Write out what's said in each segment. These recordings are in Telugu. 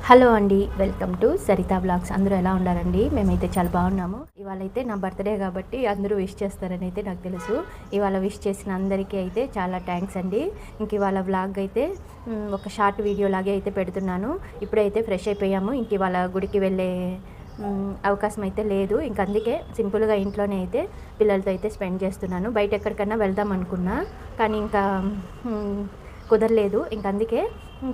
హలో అండి, వెల్కమ్ టు సరితా బ్లాగ్స్. అందరూ ఎలా ఉన్నారండి? మేమైతే చాలా బాగున్నాము. ఇవాళ అయితే నా బర్త్డే కాబట్టి అందరూ విష్ చేస్తారని అయితే నాకు తెలుసు. ఇవాళ విష్ చేసిన అందరికీ అయితే చాలా థ్యాంక్స్ అండి. ఇంక ఇవాళ వ్లాగ్ అయితే ఒక షార్ట్ వీడియో లాగే అయితే పెడుతున్నాను. ఇప్పుడైతే ఫ్రెష్ అయిపోయాము. ఇంక ఇవాళ గుడికి వెళ్ళే అవకాశం అయితే లేదు. ఇంక అందుకే సింపుల్గా ఇంట్లోనే అయితే పిల్లలతో అయితే స్పెండ్ చేస్తున్నాను. బయట ఎక్కడికన్నా వెళ్దాం అనుకున్నా, కానీ ఇంకా కుదరలేదు. ఇంక అందుకే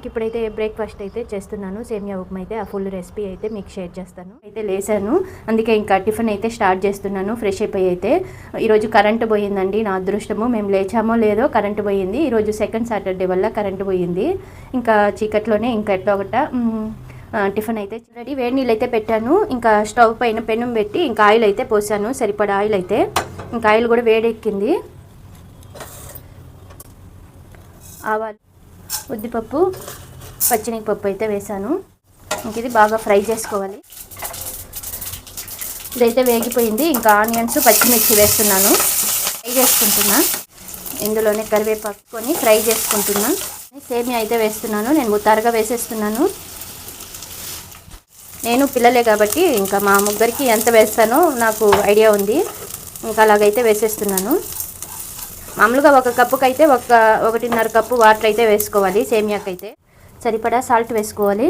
ఇప్పుడైతే బ్రేక్ఫాస్ట్ అయితే చేస్తున్నాను. సేమియా ఉప్మా అయితే ఆ ఫుల్ రెసిపీ అయితే మీకు షేర్ చేస్తాను. అయితే లేసాను, అందుకే ఇంకా టిఫిన్ అయితే స్టార్ట్ చేస్తున్నాను. ఫ్రెష్ అయిపోయి అయితే ఈరోజు కరెంటు పోయిందండి. నా అదృష్టము, మేము లేచామో లేదో కరెంటు పోయింది. ఈరోజు సెకండ్ సాటర్డే వల్ల కరెంటు పోయింది. ఇంకా చీకట్లోనే ఇంకా ఎట్లా ఒకట టిఫిన్ అయితే రెడీ. వేడి నీళ్ళు అయితే పెట్టాను. ఇంకా స్టవ్ పైన పెనం పెట్టి ఇంకా ఆయిల్ అయితే పోసాను, సరిపడా ఆయిల్ అయితే. ఇంకా ఆయిల్ కూడా వేడెక్కింది. ఆవాలు, ఉద్దిపప్పు, పచ్చిమిరపప్పు అయితే వేసాను. ఇంక ఇది బాగా ఫ్రై చేసుకోవాలి. ఇదైతే వేగిపోయింది. ఇంకా ఆనియన్స్, పచ్చిమిర్చి వేస్తున్నాను, ఫ్రై చేసుకుంటున్నా. ఇందులోనే కరివేపాకుని ఫ్రై చేసుకుంటున్నా. సేమియా అయితే వేస్తున్నాను. నేను ముత్తారుగా వేసేస్తున్నాను. నేను పిల్లలే కాబట్టి ఇంకా మా ముగ్గురికి ఎంత వేస్తానో నాకు ఐడియా ఉంది. ఇంకా అలాగైతే వేసేస్తున్నాను. మామూలుగా ఒక కప్పుకి అయితే 1.5 కప్పు వాటర్ అయితే వేసుకోవాలి. సేమియాకి అయితే సరిపడా సాల్ట్ వేసుకోవాలి.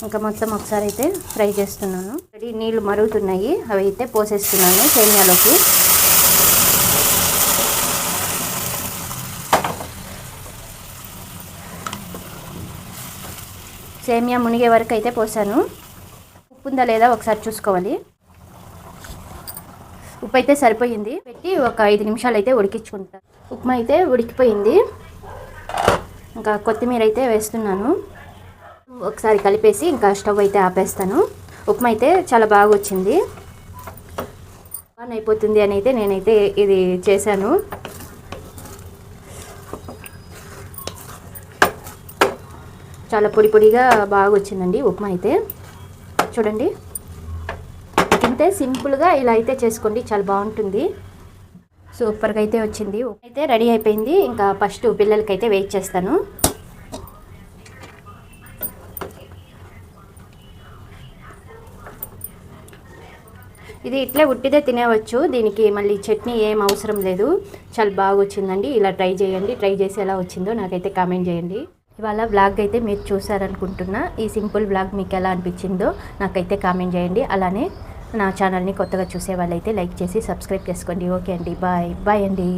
ఇంకా మొత్తం ఒకసారి అయితే ఫ్రై చేస్తున్నాను. నీళ్ళు మరుగుతున్నాయి, అవి అయితే పోసేస్తున్నాను సేమియాలోకి. సేమియా మునిగే వరకు అయితే పోసాను. ఉప్పు ఉందా లేదా ఒకసారి చూసుకోవాలి. ఉప్పు అయితే సరిపోయింది. పెట్టి ఒక 5 నిమిషాలు అయితే ఉడికించుకుంటాను. ఉప్మా అయితే ఉడికిపోయింది. ఇంకా కొత్తిమీర అయితే వేస్తున్నాను. ఒకసారి కలిపేసి ఇంకా స్టవ్ అయితే ఆపేస్తాను. ఉప్మా అయితే చాలా బాగా వచ్చింది. బాగా అయిపోతుంది అని అయితే నేనైతే ఇది చేశాను. చాలా పొడి పొడిగా బాగా వచ్చిందండి ఉప్మా అయితే. చూడండి, ఇంతే సింపుల్గా ఇలా అయితే చేసుకోండి, చాలా బాగుంటుంది. సూపర్గా అయితే వచ్చింది. అయితే రెడీ అయిపోయింది. ఇంకా ఫస్ట్ పిల్లలకైతే వెయిట్ చేస్తాను. ఇది ఇట్లే ఉట్టిదే తినేవచ్చు, దీనికి మళ్ళీ చట్నీ ఏం అవసరం లేదు. చాలా బాగా వచ్చిందండి. ఇలా ట్రై చేయండి. ట్రై చేసి ఎలా వచ్చిందో నాకైతే కామెంట్ చేయండి. ఇవాళ వ్లాగ్ అయితే మీరు చూసారనుకుంటున్నా. ఈ సింపుల్ వ్లాగ్ మీకు ఎలా అనిపించిందో నాకైతే కామెంట్ చేయండి. అలానే నా ఛానల్ని కొత్తగా చూసే వాళ్ళైతే లైక్ చేసి సబ్స్క్రైబ్ చేసుకోండి. ఓకే అండి, బాయ్ బాయ్ అండి.